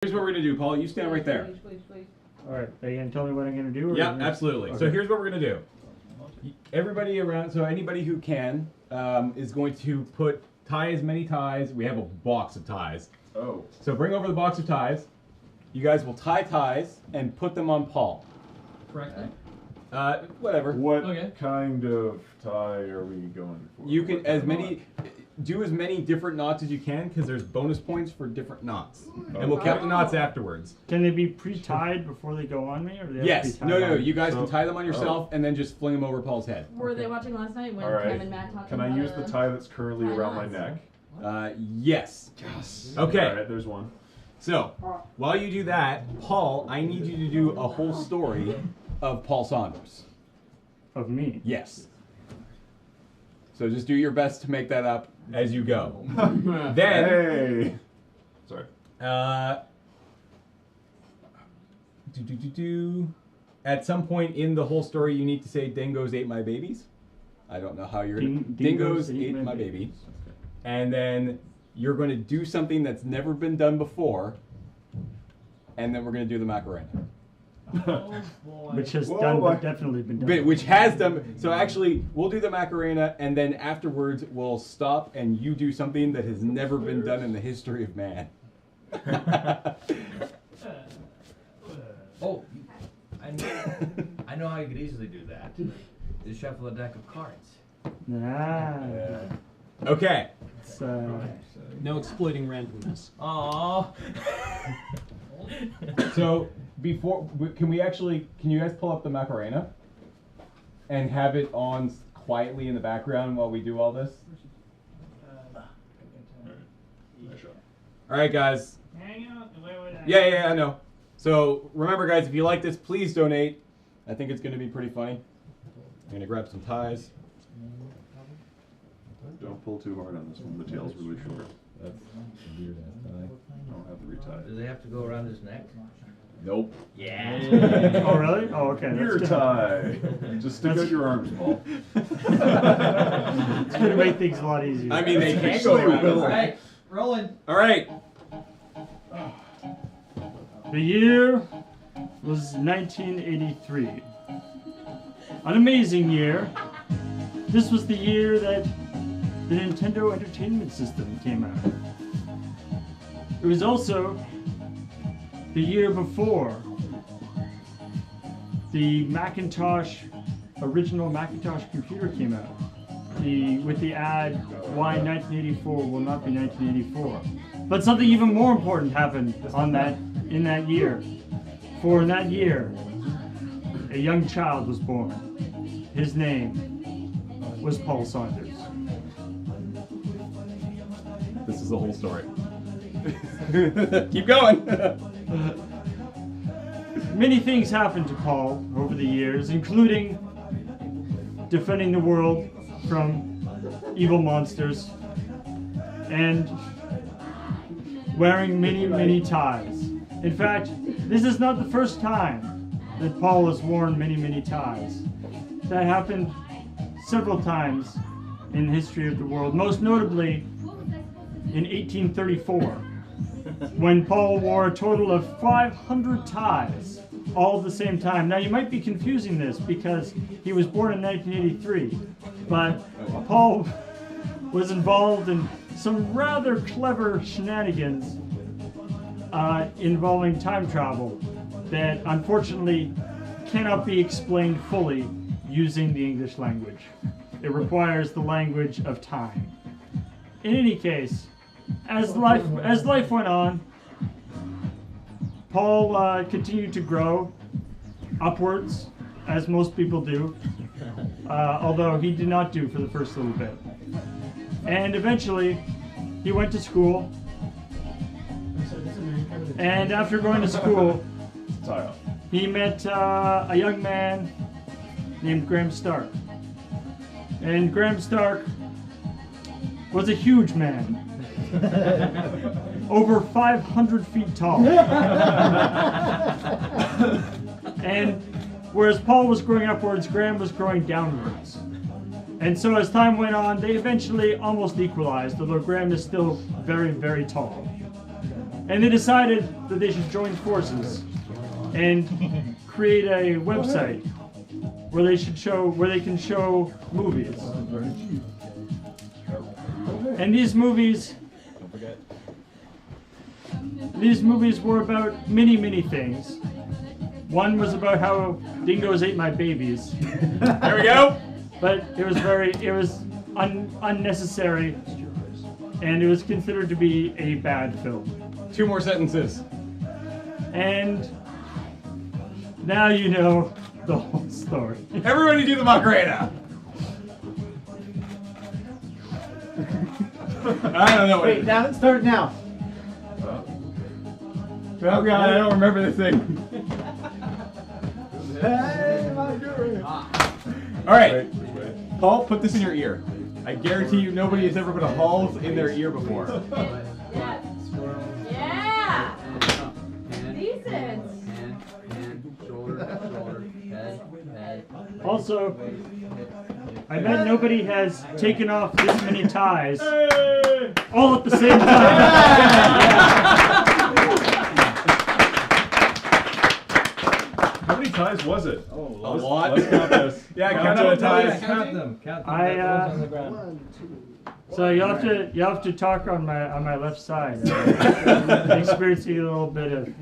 Here's what we're gonna do, Paul. You stand right there. Please. All right, are you gonna tell me what I'm gonna do? Yeah, absolutely. Okay. So here's what we're gonna do. Everybody around, so anybody who can, is going to tie as many ties. We have a box of ties. Oh. So bring over the box of ties. You guys will tie ties and put them on Paul. Correctly. Whatever. What Okay. kind of tie are we going for? You can What do as many different knots as you can because there's bonus points for different knots, and we'll Okay. count the knots afterwards. Can they be pre-tied before they go on me, or do they have Yes. to be tied No. on? You guys can So- tie them on yourself and then just fling them over Paul's head. Were they watching last night when All right. Cam and Matt talked Can about I use the tie that's currently tie around my knots? neck? Yes. Yes. Okay. All right, there's one. So, while you do that, Paul, I need you to do a whole story of Paul Saunders. Of me. Yes. So just do your best to make that up as you go. Then, Hey. Sorry. At some point in the whole story, you need to say, "Dingos ate my babies." I don't know how you're gonna. Dingos ate my baby. And then you're going to do something that's never been done before, and then we're going to do the Macarena. Oh boy. Which has Whoa, definitely been done. Which has done. So actually, we'll do the Macarena, and then afterwards we'll stop, and you do something that has never been done in the history of man. Oh, I know how you could easily do that. Just shuffle a deck of cards. Okay. It's, No exploiting randomness. Aww. So can you guys pull up the Macarena and have it on quietly in the background while we do all this? All right, guys. Hang on. Yeah, I know. So remember, guys, if you like this, please donate. I think it's going to be pretty funny. I'm going to grab some ties. Don't pull too hard on this one. The tail's really short. That's a weird ass tie. I don't have to retie. Do they have to go around his neck? Nope. Yeah. Oh, really? Oh, okay. Your That's tie. Just stick out your arms, Paul. It's gonna make things a lot easier. I mean, they can go Actually, around. will. Alright, rolling. All right. The year was 1983. An amazing year. This was the year that the Nintendo Entertainment System came out. It was also the year before the original Macintosh computer came out. With the ad, why 1984 will not be 1984. But something even more important happened in that year. For in that year, a young child was born. His name was Paul Saunders. This is the whole story. Keep going. Many things happened to Paul over the years, including defending the world from evil monsters and wearing many ties. In fact, this is not the first time that Paul has worn many ties. That happened several times in the history of the world, most notably in 1834, when Paul wore a total of 500 ties all at the same time. Now, you might be confusing this because he was born in 1983, but Paul was involved in some rather clever shenanigans involving time travel that unfortunately cannot be explained fully using the English language. It requires the language of time. In any case, as life went on, Paul continued to grow upwards, as most people do, although he did not do for the first little bit. And eventually, he went to school, and after going to school, Tie off. he met a young man named Graham Stark. And Graham Stark was a huge man. Over 500 feet tall. And whereas Paul was growing upwards, Graham was growing downwards. And so as time went on, they eventually almost equalized, although Graham is still very, very tall. And they decided that they should join forces and create a website where they can show movies. And these movies were about many things. One was about how dingoes ate my babies. There we go. But it was unnecessary, and it was considered to be a bad film. 2 more sentences. And now you know the whole story. Everybody do the Macarena. I don't know. Wait, now start now. Oh God, I don't remember this thing. Hey, Macarena. All right, Paul, put this in your ear. I guarantee you, nobody has ever put a Halls in their ear before. Yeah. Decent. Also, I bet nobody has taken off this many ties all at the same time. How many ties was it? A lot. Let's count this. Yeah, count the ties. Count them. Count them. I, The ones on the ground. So you have to talk on my left side. Experiencing a little bit of